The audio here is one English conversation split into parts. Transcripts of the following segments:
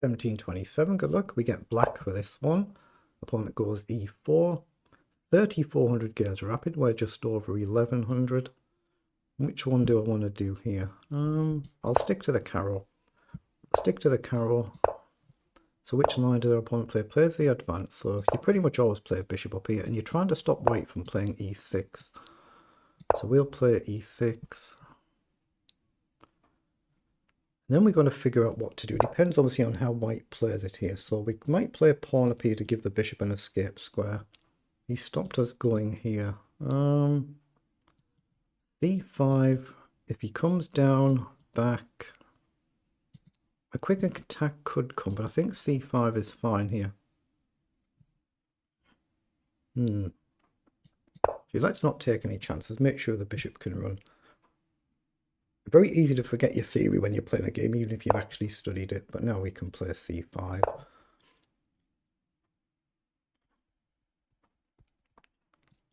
1727, good luck. We get black for this one. Opponent goes e4. 3400 gains rapid. We're just over 1100. Which one do I want to do here? I'll stick to the carrow. Stick to the carrow. So which line does our opponent play? Plays the advance. So you pretty much always play bishop up here, and you're trying to stop white from playing e6. So we'll play e6. Then we're going to figure out what to do. It depends obviously on how white plays it here. So we might play a pawn up here to give the bishop an escape square. He stopped us going here. c5. If he comes down back, a quick attack could come, but I think c5 is fine here. Let's not take any chances. Make sure the bishop can run. Very easy to forget your theory when you're playing a game, even if you've actually studied it. But now we can play c5.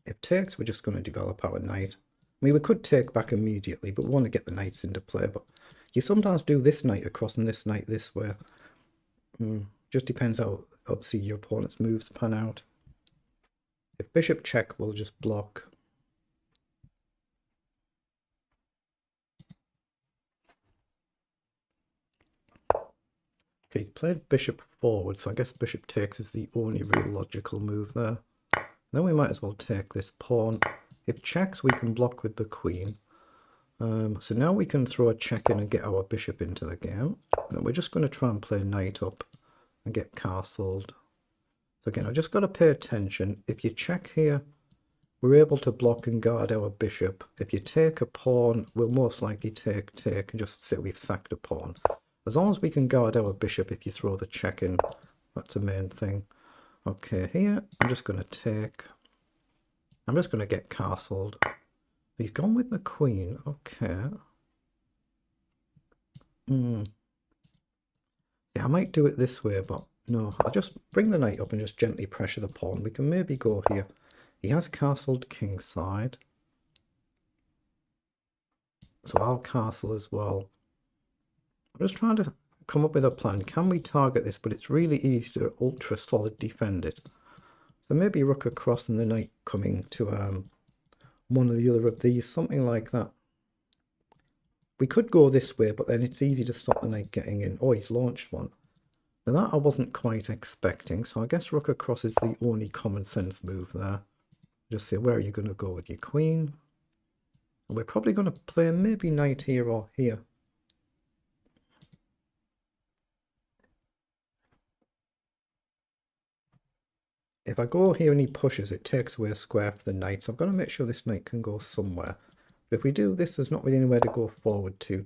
If takes, we're just going to develop our knight. I mean, we could take back immediately, but we want to get the knights into play. But you sometimes do this knight across and this knight this way. Just depends how, obviously, your opponent's moves pan out. If bishop check, we'll just block. Okay, he played bishop forward, so I guess bishop takes is the only real logical move there. Then we might as well take this pawn. If checks, we can block with the queen. So now we can throw a check in and get our bishop into the game. And we're just going to try and play knight up and get castled. So again, I've just got to pay attention. If you check here, we're able to block and guard our bishop. If you take a pawn, we'll most likely take and just say we've sacked a pawn. As long as we can guard our bishop if you throw the check in, that's the main thing. Okay, here, I'm just going to take. I'm just going to get castled. He's gone with the queen. Okay. Yeah, I might do it this way, but no. I'll just bring the knight up and just gently pressure the pawn. We can maybe go here. He has castled kingside. So I'll castle as well. I'm just trying to come up with a plan. Can we target this? But it's really easy to ultra solid defend it. So maybe rook across and the knight coming to one or the other of these, something like that. We could go this way, but then it's easy to stop the knight getting in. Oh, he's launched one. Now that I wasn't quite expecting, so I guess rook across is the only common sense move there. Just say, where are you going to go with your queen? And we're probably going to play maybe knight here or here. If I go here and he pushes, it takes away a square for the knight. So I've got to make sure this knight can go somewhere. But if we do this, there's not really anywhere to go forward to.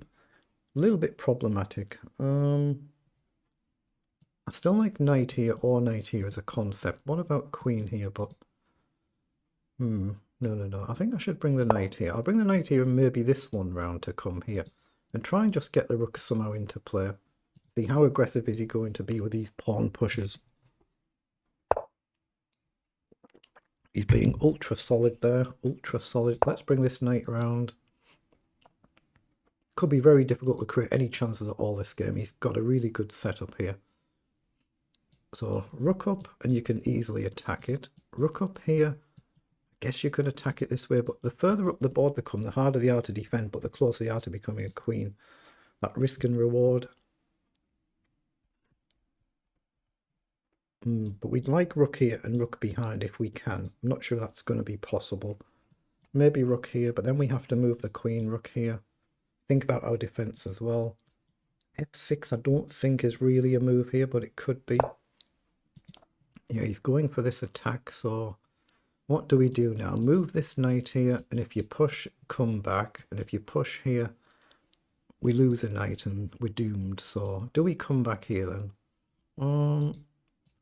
A little bit problematic. I still like knight here or knight here as a concept. What about queen here? But no. I think I should bring the knight here. I'll bring the knight here and maybe this one round to come here. And try and just get the rook somehow into play. See, how aggressive is he going to be with these pawn pushes? He's being ultra solid there, ultra solid. Let's bring this knight around. Could be very difficult to create any chances at all this game. He's got a really good setup here. So rook up and you can easily attack it. Rook up here. I guess you could attack it this way, but the further up the board they come, the harder they are to defend, but the closer they are to becoming a queen. That risk and reward. But we'd like rook here and rook behind if we can. I'm not sure that's going to be possible. Maybe rook here, but then we have to move the queen, rook here. Think about our defense as well. f6 I don't think is really a move here, but it could be. Yeah, he's going for this attack, so what do we do now? Move this knight here, and if you push, come back. And if you push here, we lose a knight and we're doomed. So do we come back here then?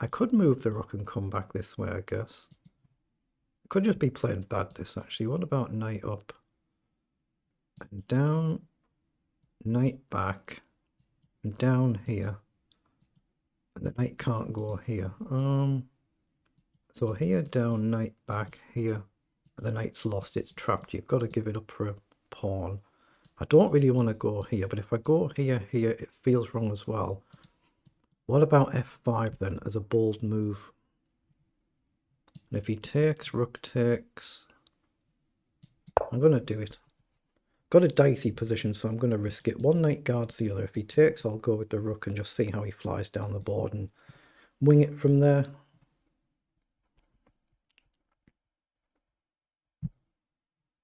I could move the rook and come back this way, I guess. Could just be playing bad this actually. What about knight up and down, knight back, and down here. And the knight can't go here. So here, down, knight back, here. The knight's lost, it's trapped. You've got to give it up for a pawn. I don't really want to go here, but if I go here, it feels wrong as well. What about f5 then as a bold move? And if he takes, rook takes, I'm going to do it. Got a dicey position, so I'm going to risk it. One knight guards the other. If he takes, I'll go with the rook and just see how he flies down the board and wing it from there.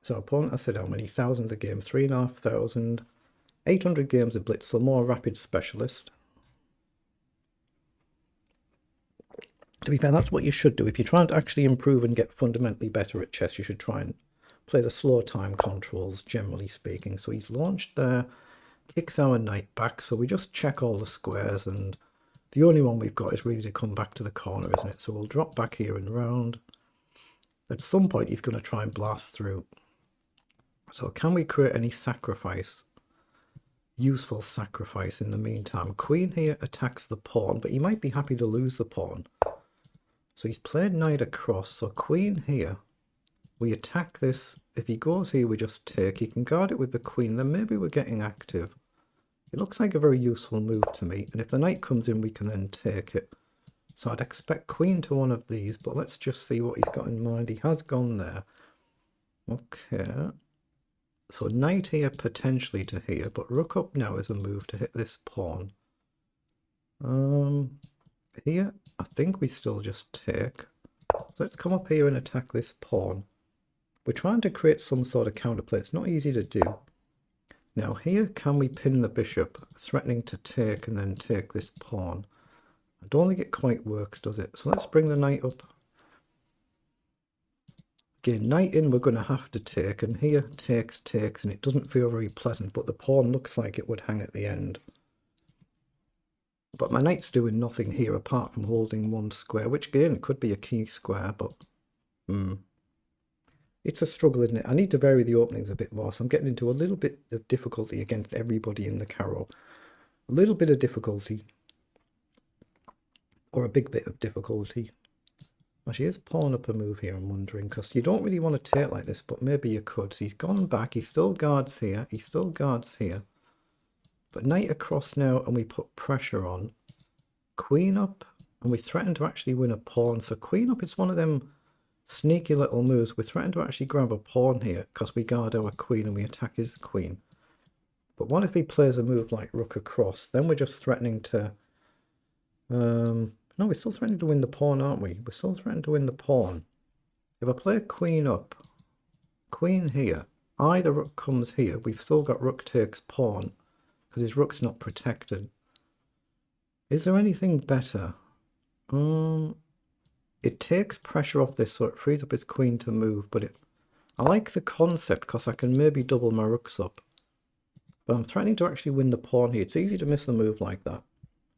So opponent, I said how many thousands a game? 3,500. 800 games of blitz, so more rapid specialist. To be fair, that's what you should do. If you're trying to actually improve and get fundamentally better at chess, you should try and play the slow time controls, generally speaking. So he's launched there, kicks our knight back, so we just check all the squares, and the only one we've got is really to come back to the corner, isn't it? So we'll drop back here and round. At some point, he's going to try and blast through. So can we create any sacrifice? Useful sacrifice in the meantime. Queen here attacks the pawn, but he might be happy to lose the pawn. So he's played knight across, so queen here. We attack this. If he goes here, we just take. He can guard it with the queen, then maybe we're getting active. It looks like a very useful move to me, and if the knight comes in, we can then take it. So I'd expect queen to one of these, but let's just see what he's got in mind. He has gone there. Okay. So knight here potentially to here, but rook up now is a move to hit this pawn. Here, I think we still just take. So let's come up here and attack this pawn. We're trying to create some sort of counterplay. It's not easy to do. Now here, can we pin the bishop, threatening to take and then take this pawn? I don't think it quite works, does it? So let's bring the knight up. Again, knight in, we're going to have to take, and here takes, and it doesn't feel very pleasant, but the pawn looks like it would hang at the end. But my knight's doing nothing here apart from holding one square, which again could be a key square, but it's a struggle, isn't it? I need to vary the openings a bit more, so I'm getting into a little bit of difficulty against everybody in the carrow. A little bit of difficulty, or a big bit of difficulty. Actually, is pawn up a move here, I'm wondering, because you don't really want to take like this, but maybe you could. So he's gone back, he still guards here, he still guards here. But knight across now, and we put pressure on. Queen up, and we threaten to actually win a pawn. So queen up is one of them sneaky little moves. We threaten to actually grab a pawn here, because we guard our queen and we attack his queen. But what if he plays a move like rook across? Then we're just threatening to... no, we're still threatening to win the pawn, aren't we? We're still threatening to win the pawn. If I play queen up, queen here, either rook comes here. We've still got rook takes pawn, because his rook's not protected. Is there anything better? It takes pressure off this, so it frees up his queen to move, but I like the concept, because I can maybe double my rooks up. But I'm threatening to actually win the pawn here. It's easy to miss the move like that.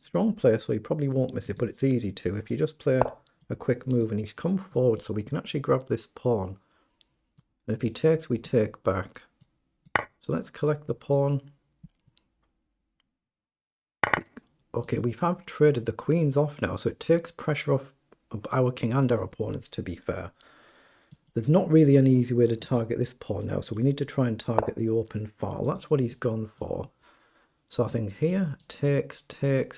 Strong player, so he probably won't miss it, but it's easy to. If you just play a quick move, and he's come forward, so we can actually grab this pawn. And if he takes, we take back. So let's collect the pawn. Okay, we have traded. The queen's off now, so it takes pressure off our king and our opponents, to be fair. There's not really an easy way to target this pawn now, so we need to try and target the open file. That's what he's gone for. So I think here, takes,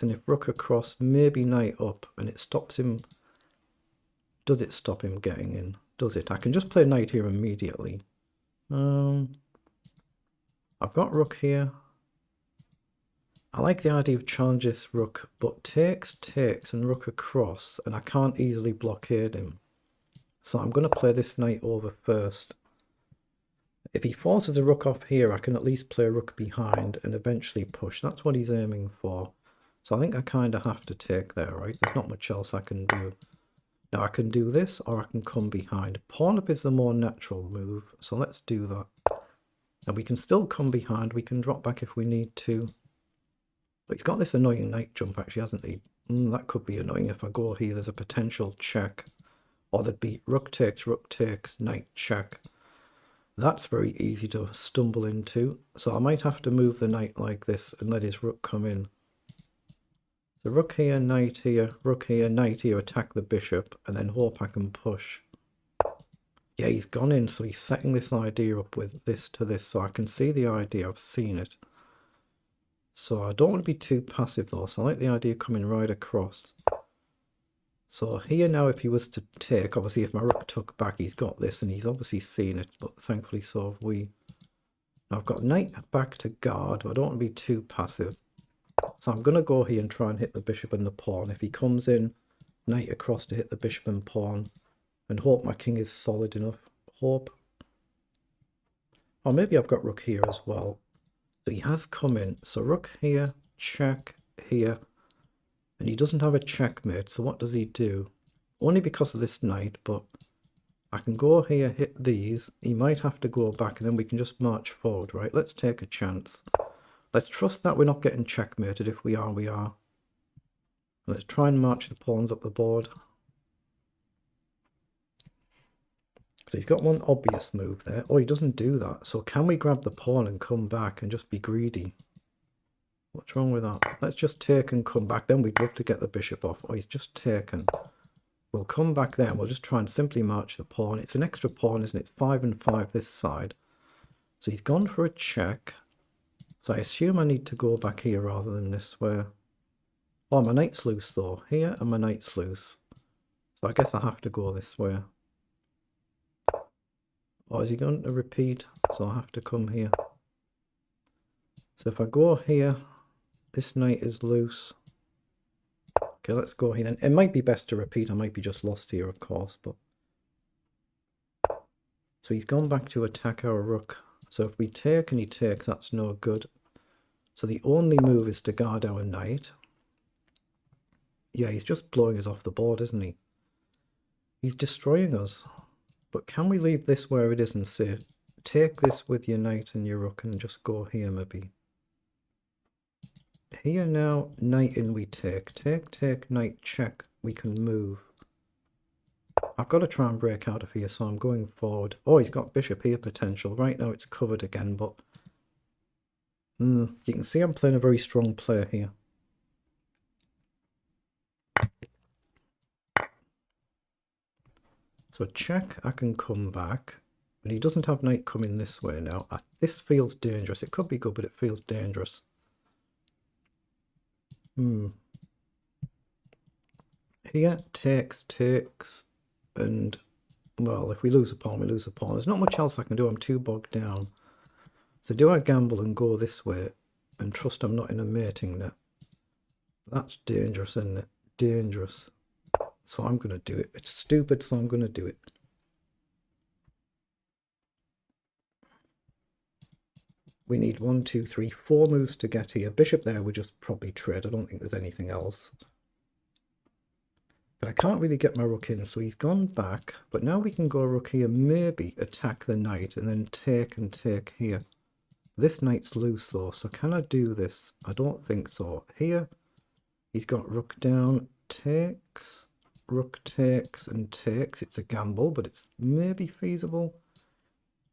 and if rook across, maybe knight up, and it stops him. Does it stop him getting in? Does it? I can just play knight here immediately. I've got rook here. I like the idea of challenge this rook, but takes, and rook across, and I can't easily blockade him. So I'm going to play this knight over first. If he forces a rook off here, I can at least play a rook behind and eventually push. That's what he's aiming for. So I think I kind of have to take there, right? There's not much else I can do. Now I can do this, or I can come behind. Pawn up is the more natural move, so let's do that. And we can still come behind. We can drop back if we need to. But he's got this annoying knight jump, actually, hasn't he? That could be annoying. If I go here, there's a potential check. Or there'd be rook takes, knight check. That's very easy to stumble into. So I might have to move the knight like this and let his rook come in. So rook here, knight here, rook here, knight here, attack the bishop, and then hope I can push. Yeah, he's gone in, so he's setting this idea up with this to this, so I can see the idea, I've seen it. So I don't want to be too passive though, so I like the idea of coming right across. So here now, if he was to take, obviously if my rook took back, he's got this, and he's obviously seen it, but thankfully so have we. Now I've got knight back to guard, but I don't want to be too passive. So I'm going to go here and try and hit the bishop and the pawn. If he comes in, knight across to hit the bishop and pawn, and hope my king is solid enough. Hope. Or maybe I've got rook here as well. So he has come in. So rook here, check here. And he doesn't have a checkmate, so what does he do? Only because of this knight, but I can go here, hit these. He might have to go back, and then we can just march forward, right? Let's take a chance. Let's trust that we're not getting checkmated. If we are, we are. Let's try and march the pawns up the board. So he's got one obvious move there. Oh, he doesn't do that. So can we grab the pawn and come back and just be greedy? What's wrong with that? Let's just take and come back. Then we'd love to get the bishop off. Oh, he's just taken. We'll come back there and we'll just try and simply march the pawn. It's an extra pawn, isn't it? 5 and 5 this side. So he's gone for a check. So I assume I need to go back here rather than this way. Oh, my knight's loose though. Here and my knight's loose. So I guess I have to go this way. Or is he going to repeat? So I have to come here. So if I go here, this knight is loose. Okay, let's go here then. It might be best to repeat. I might be just lost here, of course. But so he's gone back to attack our rook. So if we take and he takes, that's no good. So the only move is to guard our knight. Yeah, he's just blowing us off the board, isn't he? He's destroying us. But can we leave this where it is and say, take this with your knight and your rook and just go here maybe? Here now, knight in we take. Take, knight, check. We can move. I've got to try and break out of here, so I'm going forward. Oh, he's got bishop here potential. Right now it's covered again, but... you can see I'm playing a very strong player here. So check, I can come back. But he doesn't have knight coming this way now. This feels dangerous. It could be good, but it feels dangerous. Here, takes, and, well, if we lose a pawn, we lose a pawn. There's not much else I can do. I'm too bogged down. So do I gamble and go this way and trust I'm not in a mating net? That's dangerous, isn't it? Dangerous. So I'm going to do it. It's stupid, so I'm going to do it. We need 1, 2, 3, 4 moves to get here. Bishop there, we just probably trade. I don't think there's anything else. But I can't really get my rook in, so he's gone back. But now we can go rook here, maybe attack the knight, and then take and take here. This knight's loose though, so can I do this? I don't think so. Here, he's got rook down, takes, rook takes and takes. It's a gamble, but it's maybe feasible.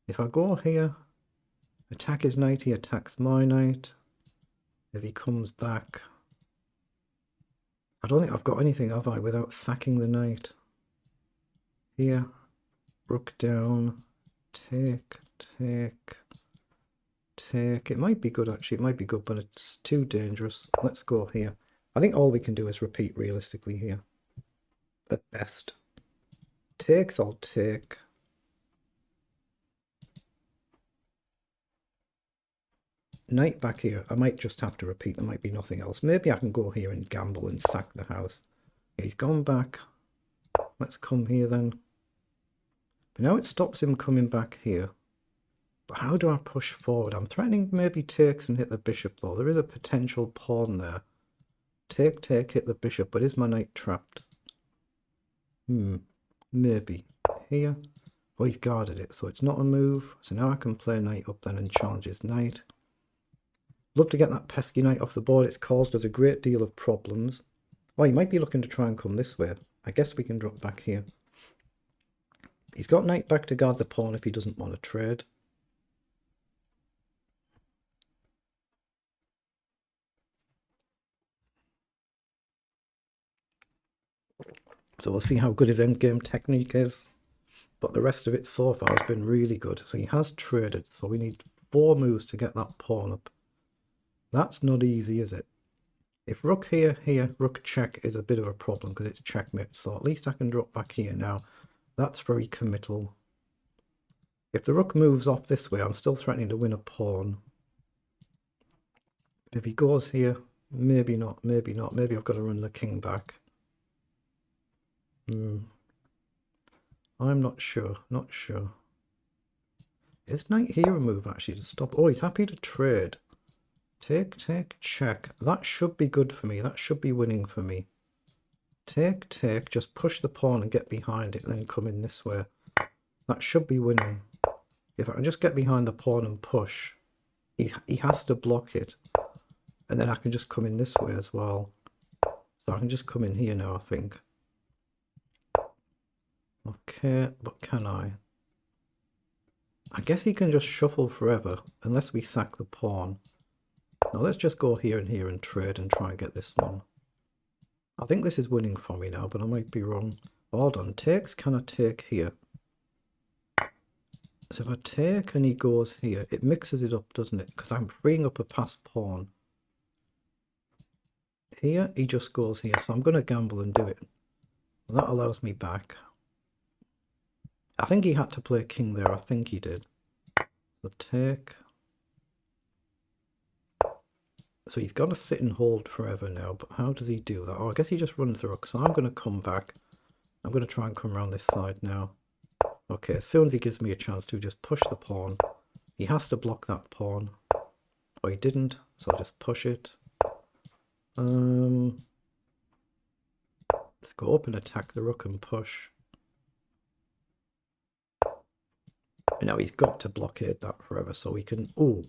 If I go here, attack his knight, he attacks my knight. If he comes back, I don't think I've got anything, have I, without sacking the knight. Here, rook down, take, take. It might be good actually, it might be good, but it's too dangerous. Let's go here. I think all we can do is repeat realistically here. At best. Takes, I'll take. Knight back here. I might just have to repeat. There might be nothing else. Maybe I can go here and gamble and sack the house. He's gone back. Let's come here then. But now it stops him coming back here. But how do I push forward? I'm threatening maybe takes and hit the bishop though. There is a potential pawn there. Take, hit the bishop, but is my knight trapped? Maybe. Here. Oh, he's guarded it, so it's not a move. So now I can play knight up then and challenge his knight. Love to get that pesky knight off the board. It's caused us a great deal of problems. Oh, he might be looking to try and come this way. I guess we can drop back here. He's got knight back to guard the pawn if he doesn't want to trade. So we'll see how good his endgame technique is. But the rest of it so far has been really good. So he has traded. So we need 4 moves to get that pawn up. That's not easy, is it? If rook here, rook check is a bit of a problem because it's checkmate. So at least I can drop back here now. That's very committal. If the rook moves off this way, I'm still threatening to win a pawn. If he goes here, maybe not, maybe not. Maybe I've got to run the king back. I'm not sure, not sure. Is knight here a move actually to stop? Oh, he's happy to trade. Take, check. That should be good for me. That should be winning for me. Take, just push the pawn and get behind it and then come in this way. That should be winning. If I can just get behind the pawn and push, he has to block it. And then I can just come in this way as well. So I can just come in here now, I think. Okay, but can I? I guess he can just shuffle forever, unless we sack the pawn. Now let's just go here and trade and try and get this one. I think this is winning for me now, but I might be wrong. Hold on, takes, can I take here? So if I take and he goes here, it mixes it up, doesn't it? Because I'm freeing up a passed pawn. Here, he just goes here, so I'm going to gamble and do it. Well, that allows me back. I think he had to play king there, I think he did. So take. So he's got to sit and hold forever now, but how does he do that? Oh, I guess he just runs the rook, so I'm going to come back. I'm going to try and come around this side now. Okay, as soon as he gives me a chance to just push the pawn, he has to block that pawn. Oh, he didn't, so I'll just push it. Let's go up and attack the rook and push. And now he's got to blockade that forever, so we can... Oh,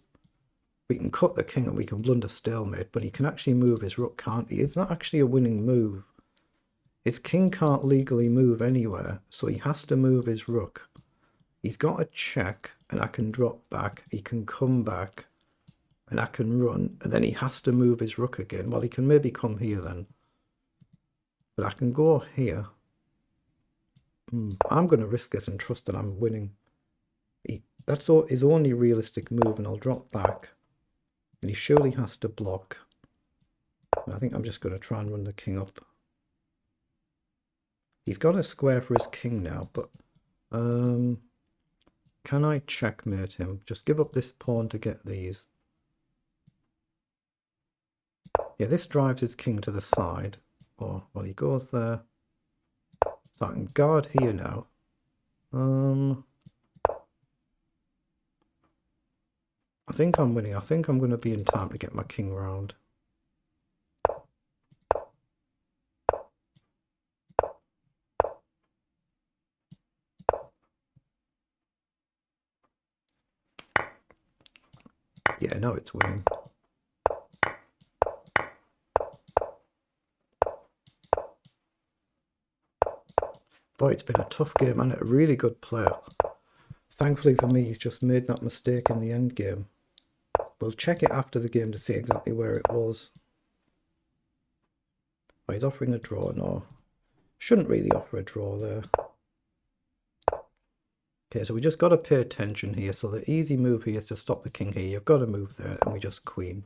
we can cut the king and we can blunder stalemate, but he can actually move his rook, can't he? Is that actually a winning move? His king can't legally move anywhere, so he has to move his rook. He's got a check, and I can drop back. He can come back, and I can run, and then he has to move his rook again. Well, he can maybe come here then. But I can go here. I'm going to risk this and trust that I'm winning. That's his only realistic move, and I'll drop back. And he surely has to block. And I think I'm just going to try and run the king up. He's got a square for his king now, but can I checkmate him? Just give up this pawn to get these. Yeah, this drives his king to the side. Oh, well, he goes there. So I can guard here now. I think I'm winning. I think I'm going to be in time to get my king round. Yeah, no, it's winning. Boy, it's been a tough game and a really good player. Thankfully for me, he's just made that mistake in the end game. We'll check it after the game to see exactly where it was. Oh, he's offering a draw. No, shouldn't really offer a draw there. Okay, so we just got to pay attention here. So the easy move here is to stop the king here. You've got to move there, and we just queen.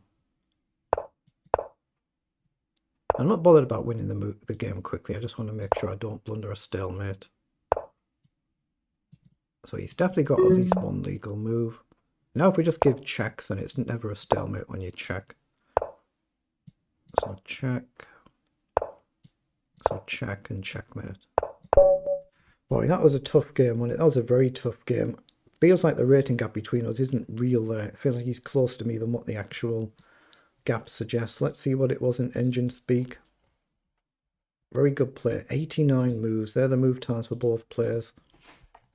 I'm not bothered about winning the game quickly. I just want to make sure I don't blunder a stalemate. So he's definitely got at least one legal move. Now if we just give checks, and it's never a stalemate when you check. So check. So check and checkmate. Boy, that was a tough game, wasn't it? That was a very tough game. Feels like the rating gap between us isn't real there. It feels like he's closer to me than what the actual gap suggests. Let's see what it was in engine speak. Very good play. 89 moves. They're the move times for both players.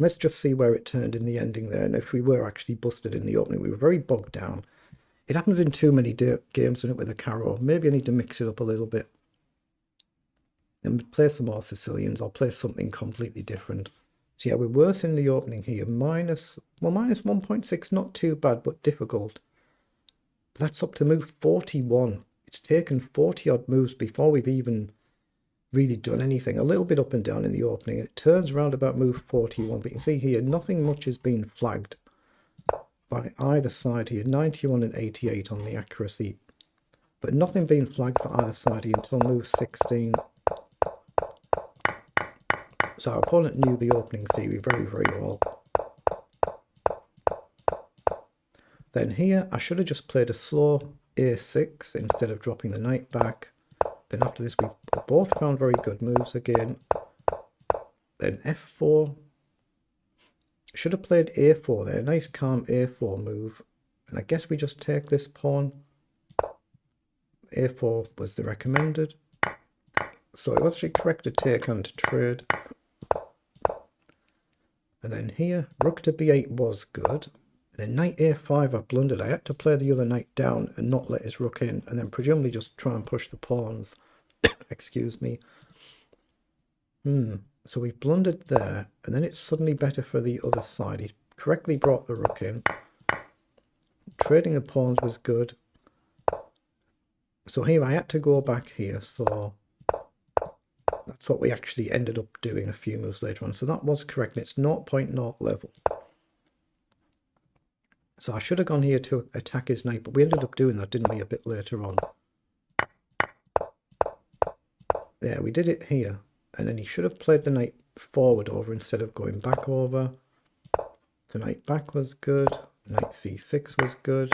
Let's just see where it turned in the ending there. And if we were actually busted in the opening, we were very bogged down. It happens in too many games with a Caro. Maybe I need to mix it up a little bit. And play some more Sicilians. I'll play something completely different. So yeah, we're worse in the opening here. Minus 1.6, not too bad, but difficult. But that's up to move 41. It's taken 40 odd moves before we've even really done anything. A little bit up and down in the opening. It turns around about move 41. But you can see here, nothing much has been flagged by either side here. 91 and 88 on the accuracy. but nothing being flagged for either side until move 16. So our opponent knew the opening theory very, very well. Then here, I should have just played a slow a6 instead of dropping the knight back. Then after this, we both found very good moves again. Then f4. Should have played a4 there. Nice calm a4 move. And I guess we just take this pawn. a4 was the recommended. So it was actually correct to take and to trade. And then here, rook to b8 was good. And then knight a5 I blundered. I had to play the other knight down and not let his rook in. And then presumably just try and push the pawns. Excuse me. So we blundered there. And then it's suddenly better for the other side. He's correctly brought the rook in. Trading the pawns was good. So here I had to go back here. So that's what we actually ended up doing a few moves later on. So that was correct. And it's 0.0 level. So I should have gone here to attack his knight, but we ended up doing that, didn't we, a bit later on. Yeah, we did it here. And then he should have played the knight forward over instead of going back over. The knight back was good. Knight c6 was good.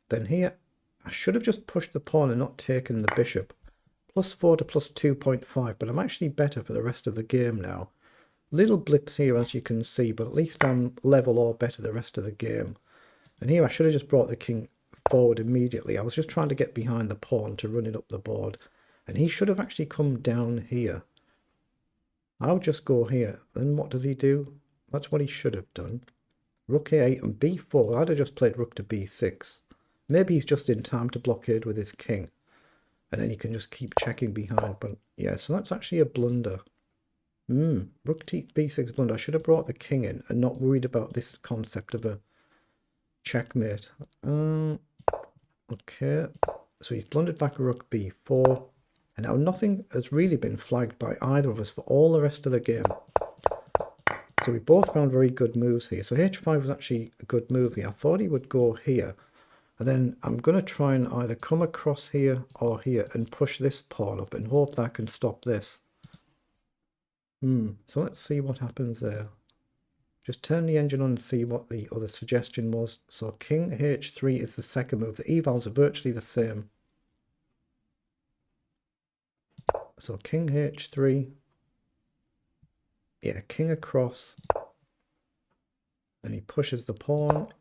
Then here, I should have just pushed the pawn and not taken the bishop. +4 to +2.5, but I'm actually better for the rest of the game now. Little blips here, as you can see, but at least I'm level or better the rest of the game. And here I should have just brought the king forward immediately. I was just trying to get behind the pawn to run it up the board. And he should have actually come down here. I'll just go here. Then what does he do? That's what he should have done. Rook a8 and b4. I'd have just played rook to b6. Maybe he's just in time to blockade with his king. And then he can just keep checking behind. But yeah, so that's actually a blunder. Rook to b6 blunder. I should have brought the king in and not worried about this concept of a checkmate. Okay. So he's blundered back a rook b4. And now nothing has really been flagged by either of us for all the rest of the game. So we both found very good moves here. So h5 was actually a good move here. I thought he would go here. And then I'm going to try and either come across here or here and push this pawn up and hope that I can stop this. So let's see what happens there. Just turn the engine on and see what the other suggestion was. So king h3 is the second move. The evals are virtually the same. So king h3. Yeah, king across. And he pushes the pawn.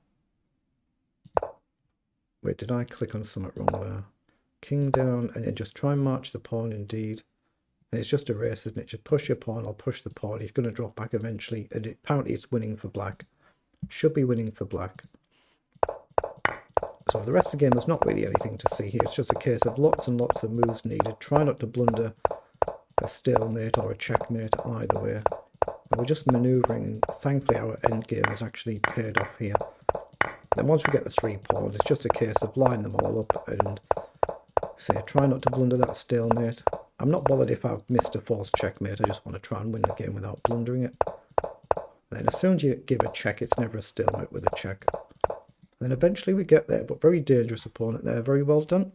Wait, did I click on something wrong there? King down, and then just try and march the pawn indeed. And it's just a race, isn't it? Just push your pawn, I'll push the pawn. He's going to drop back eventually. And apparently it's winning for black. Should be winning for black. So for the rest of the game, there's not really anything to see here. It's just a case of lots and lots of moves needed. Try not to blunder a stalemate or a checkmate either way. And we're just manoeuvring, and thankfully our endgame has actually paid off here. Then once we get the 3 pawns, it's just a case of lining them all up and say, try not to blunder that stalemate. I'm not bothered if I've missed a false checkmate. I just want to try and win the game without blundering it. Then as soon as you give a check, it's never a stalemate with a check. Then eventually we get there, but very dangerous opponent there. Very well done.